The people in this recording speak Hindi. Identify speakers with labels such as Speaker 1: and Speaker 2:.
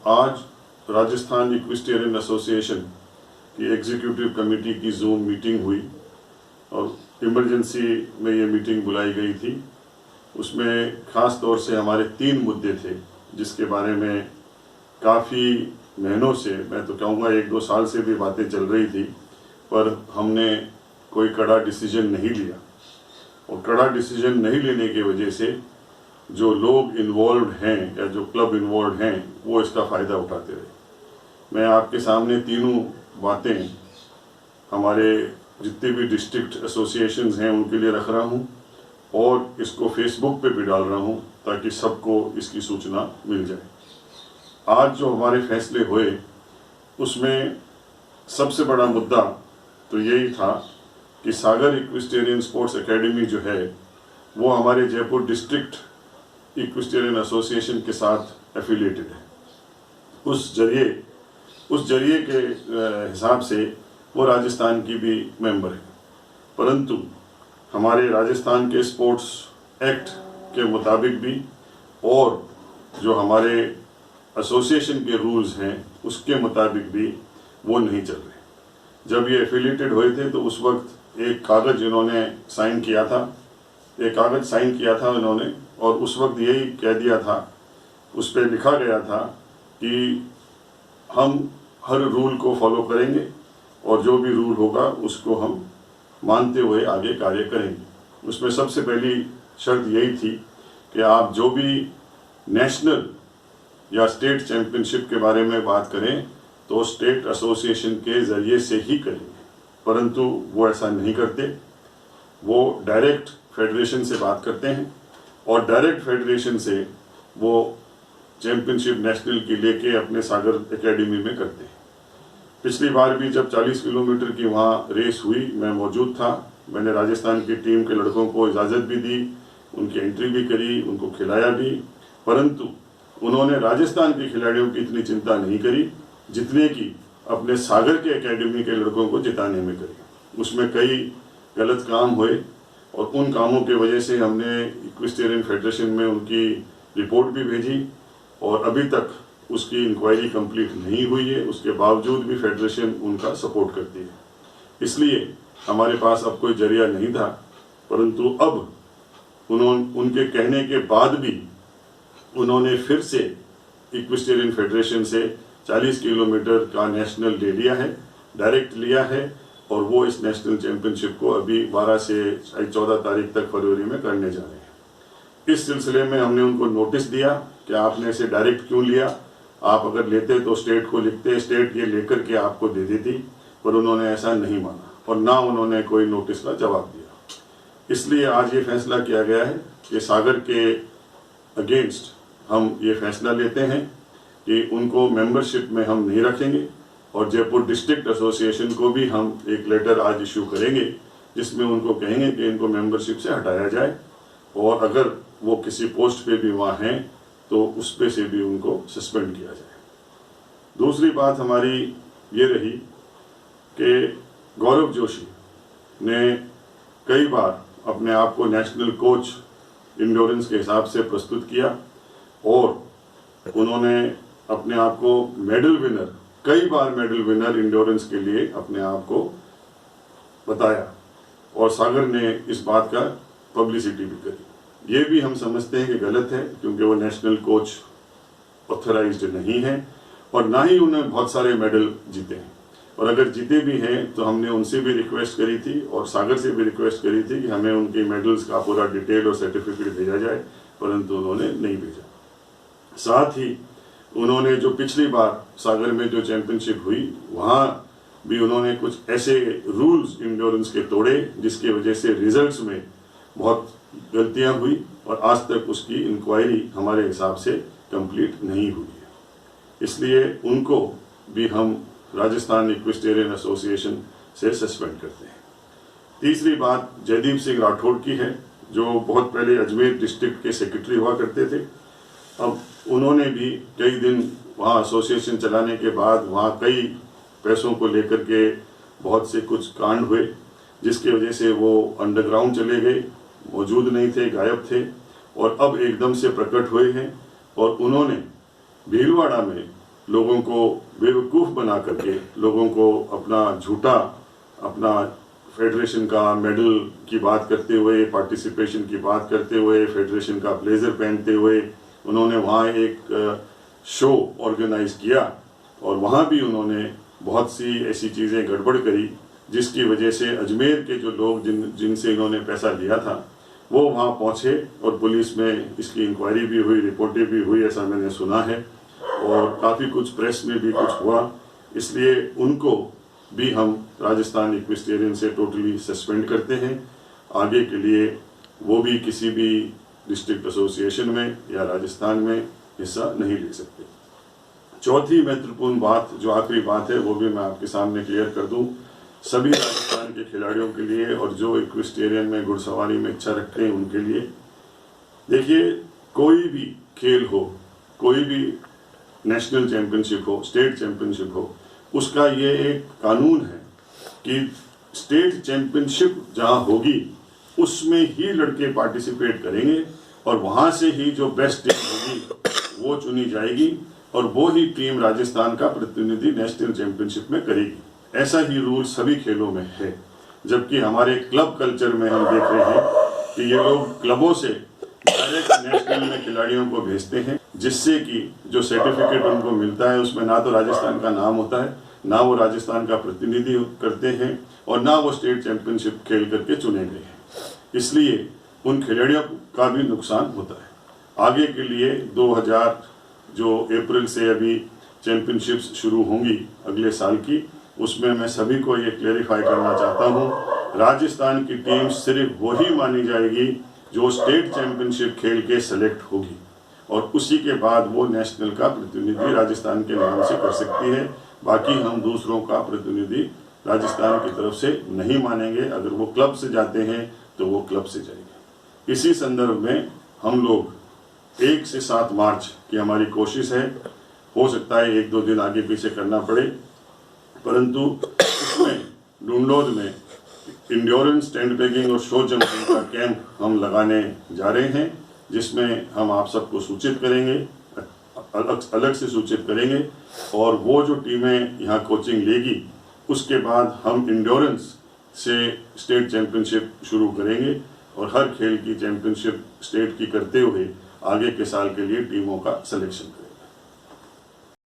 Speaker 1: आज राजस्थान इक्विस्टेरियन एसोसिएशन की एग्जीक्यूटिव कमेटी की जूम मीटिंग हुई और इमरजेंसी में ये मीटिंग बुलाई गई थी। उसमें ख़ास तौर से हमारे 3 मुद्दे थे जिसके बारे में काफ़ी महीनों से, मैं तो कहूँगा 1-2 साल से भी बातें चल रही थी, पर हमने कोई कड़ा डिसीजन नहीं लिया। और कड़ा डिसीजन नहीं लेने की वजह से जो लोग इन्वॉल्व हैं या जो क्लब इन्वॉल्व हैं वो इसका फ़ायदा उठाते रहे। मैं आपके सामने तीनों बातें हमारे जितने भी डिस्ट्रिक्ट एसोसिएशंस हैं उनके लिए रख रहा हूं और इसको फेसबुक पे भी डाल रहा हूं ताकि सबको इसकी सूचना मिल जाए। आज जो हमारे फैसले हुए उसमें सबसे बड़ा मुद्दा तो यही था कि सागर इक्विस्टेरियन स्पोर्ट्स एकेडमी जो है वो हमारे जयपुर डिस्ट्रिक्ट इक्विस्टेरियन एसोसिएशन के साथ एफिलिएटेड है। उस जरिए के हिसाब से वो राजस्थान की भी मेंबर है, परंतु हमारे राजस्थान के स्पोर्ट्स एक्ट के मुताबिक भी और जो हमारे एसोसिएशन के रूल्स हैं उसके मुताबिक भी वो नहीं चल रहे। जब ये एफिलिएटेड हुए थे तो उस वक्त एक कागज़ इन्होंने साइन किया था इन्होंने, और उस वक्त यही कह दिया था, उस पर लिखा गया था कि हम हर रूल को फॉलो करेंगे और जो भी रूल होगा उसको हम मानते हुए आगे कार्य करेंगे। उसमें सबसे पहली शर्त यही थी कि आप जो भी नेशनल या स्टेट चैंपियनशिप के बारे में बात करें तो स्टेट एसोसिएशन के ज़रिए से ही करेंगे, परंतु वो ऐसा नहीं करते। वो डायरेक्ट फेडरेशन से बात करते हैं और डायरेक्ट फेडरेशन से वो चैंपियनशिप नेशनल की लेके अपने सागर एकेडमी में करते हैं। पिछली बार भी जब 40 किलोमीटर की वहाँ रेस हुई मैं मौजूद था। मैंने राजस्थान की टीम के लड़कों को इजाज़त भी दी, उनकी एंट्री भी करी, उनको खिलाया भी, परंतु उन्होंने राजस्थान के खिलाड़ियों की इतनी चिंता नहीं करी जितने की अपने सागर के एकेडमी के लड़कों को जिताने में करी। उसमें कई गलत काम हुए और उन कामों की वजह से हमने इक्विस्टेरियन फेडरेशन में उनकी रिपोर्ट भी भेजी और अभी तक उसकी इंक्वायरी कंप्लीट नहीं हुई है। उसके बावजूद भी फेडरेशन उनका सपोर्ट करती है, इसलिए हमारे पास अब कोई जरिया नहीं था, परंतु अब उनके कहने के बाद भी उन्होंने फिर से इक्विस्टेरियन फेडरेशन से 40 किलोमीटर का नेशनल डे लिया है, डायरेक्ट लिया है, और वो इस नेशनल चैंपियनशिप को अभी 12 से 14 तारीख तक फरवरी में करने जा रहे हैं। इस सिलसिले में हमने उनको नोटिस दिया कि आपने इसे डायरेक्ट क्यों लिया, आप अगर लेते तो स्टेट को लिखते, स्टेट ये लेकर के आपको दे देती, पर उन्होंने ऐसा नहीं माना और ना उन्होंने कोई नोटिस का जवाब दिया। इसलिए आज ये फैसला किया गया है कि सागर के अगेंस्ट हम ये फैसला लेते हैं कि उनको मेंबरशिप में हम नहीं रखेंगे और जयपुर डिस्ट्रिक्ट एसोसिएशन को भी हम एक लेटर आज इशू करेंगे जिसमें उनको कहेंगे कि इनको मेंबरशिप से हटाया जाए और अगर वो किसी पोस्ट पे भी वहाँ हैं तो उस पे से भी उनको सस्पेंड किया जाए। दूसरी बात हमारी ये रही कि गौरव जोशी ने कई बार अपने आप को नेशनल कोच इंड्योरेंस के हिसाब से प्रस्तुत किया और उन्होंने अपने आप को कई बार मेडल विनर इंड्योरेंस के लिए अपने आप को बताया और सागर ने इस बात का पब्लिसिटी भी करी। ये भी हम समझते हैं कि गलत है क्योंकि वो नेशनल कोच ऑथराइज्ड नहीं है और ना ही उन्हें बहुत सारे मेडल जीते हैं, और अगर जीते भी हैं तो हमने उनसे भी रिक्वेस्ट करी थी और सागर से भी रिक्वेस्ट करी थी कि हमें उनके मेडल्स का पूरा डिटेल और सर्टिफिकेट भेजा जाए, परंतु उन्होंने नहीं भेजा। साथ ही उन्होंने जो पिछली बार सागर में जो चैंपियनशिप हुई वहाँ भी उन्होंने कुछ ऐसे रूल्स इंड्योरेंस के तोड़े जिसकी वजह से रिजल्ट्स में बहुत गलतियाँ हुई और आज तक उसकी इंक्वायरी हमारे हिसाब से कंप्लीट नहीं हुई है। इसलिए उनको भी हम राजस्थान इक्विस्टेरियन एसोसिएशन से सस्पेंड करते हैं। तीसरी बात जयदीप सिंह राठौड़ की है जो बहुत पहले अजमेर डिस्ट्रिक्ट के सेक्रेटरी हुआ करते थे। अब उन्होंने भी कई दिन वहाँ एसोसिएशन चलाने के बाद वहाँ कई पैसों को लेकर के बहुत से कुछ कांड हुए जिसकी वजह से वो अंडरग्राउंड चले गए, मौजूद नहीं थे, गायब थे, और अब एकदम से प्रकट हुए हैं और उन्होंने भीलवाड़ा में लोगों को बेवकूफ़ बना करके, लोगों को अपना फेडरेशन का मेडल की बात करते हुए, पार्टिसिपेशन की बात करते हुए, फेडरेशन का ब्लेजर पहनते हुए उन्होंने वहाँ एक शो ऑर्गेनाइज किया और वहाँ भी उन्होंने बहुत सी ऐसी चीज़ें गड़बड़ करी जिसकी वजह से अजमेर के जो लोग जिनसे इन्होंने पैसा लिया था वो वहाँ पहुँचे और पुलिस में इसकी इंक्वायरी भी हुई, रिपोर्टें भी हुई, ऐसा मैंने सुना है और काफ़ी कुछ प्रेस में भी कुछ हुआ। इसलिए उनको भी हम राजस्थान इक्विस्टेरियन से टोटली सस्पेंड करते हैं। आगे के लिए वो भी किसी भी डिस्ट्रिक्ट एसोसिएशन में या राजस्थान में हिस्सा नहीं ले सकते। चौथी महत्वपूर्ण बात, जो आखिरी बात है, वो भी मैं आपके सामने क्लियर कर दूं। सभी राजस्थान के खिलाड़ियों के लिए और जो इक्विस्टेरियन में घुड़सवारी में इच्छा रखते हैं उनके लिए, देखिए, कोई भी खेल हो, कोई भी नेशनल चैंपियनशिप हो, स्टेट चैंपियनशिप हो, उसका ये एक कानून है कि स्टेट चैंपियनशिप जहाँ होगी उसमें ही लड़के पार्टिसिपेट करेंगे और वहाँ से ही जो बेस्ट टीम होगी वो चुनी जाएगी और वो ही टीम राजस्थान का प्रतिनिधि नेशनल चैंपियनशिप में करेगी। ऐसा ही रूल सभी खेलों में है। जबकि हमारे क्लब कल्चर में हम देख रहे हैं कि ये लोग क्लबों से डायरेक्ट नेशनल में खिलाड़ियों को भेजते हैं, जिससे कि जो सर्टिफिकेट उनको मिलता है उसमें ना तो राजस्थान का नाम होता है, ना वो राजस्थान का प्रतिनिधि करते हैं और ना वो स्टेट चैंपियनशिप खेल करके चुने गए हैं। इसलिए उन खिलाड़ियों का भी नुकसान होता है। आगे के लिए 2000 जो अप्रैल से अभी चैंपियनशिप्स शुरू होंगी अगले साल की, उसमें मैं सभी को ये क्लेरिफाई करना चाहता हूँ, राजस्थान की टीम सिर्फ वही मानी जाएगी जो स्टेट चैंपियनशिप खेल के सेलेक्ट होगी और उसी के बाद वो नेशनल का प्रतिनिधि राजस्थान के नाम से कर सकती है। बाकी हम दूसरों का प्रतिनिधि राजस्थान की तरफ से नहीं मानेंगे। अगर वो क्लब से जाते हैं तो वो क्लब से जाएंगे। इसी संदर्भ में हम लोग 1 से 7 मार्च की हमारी कोशिश है, हो सकता है 1-2 दिन आगे पीछे करना पड़े, परंतु उसमें ढूंढोद में इंड्योरेंस, टेंट पेगिंग और शो जंपिंग का कैंप हम लगाने जा रहे हैं, जिसमें हम आप सबको सूचित करेंगे, अलग से सूचित करेंगे और वो जो टीमें यहाँ कोचिंग लेगी उसके बाद हम इंड्योरेंस से स्टेट चैंपियनशिप शुरू करेंगे और हर खेल की चैंपियनशिप स्टेट की करते हुए आगे के साल के लिए टीमों का सिलेक्शन करेंगे।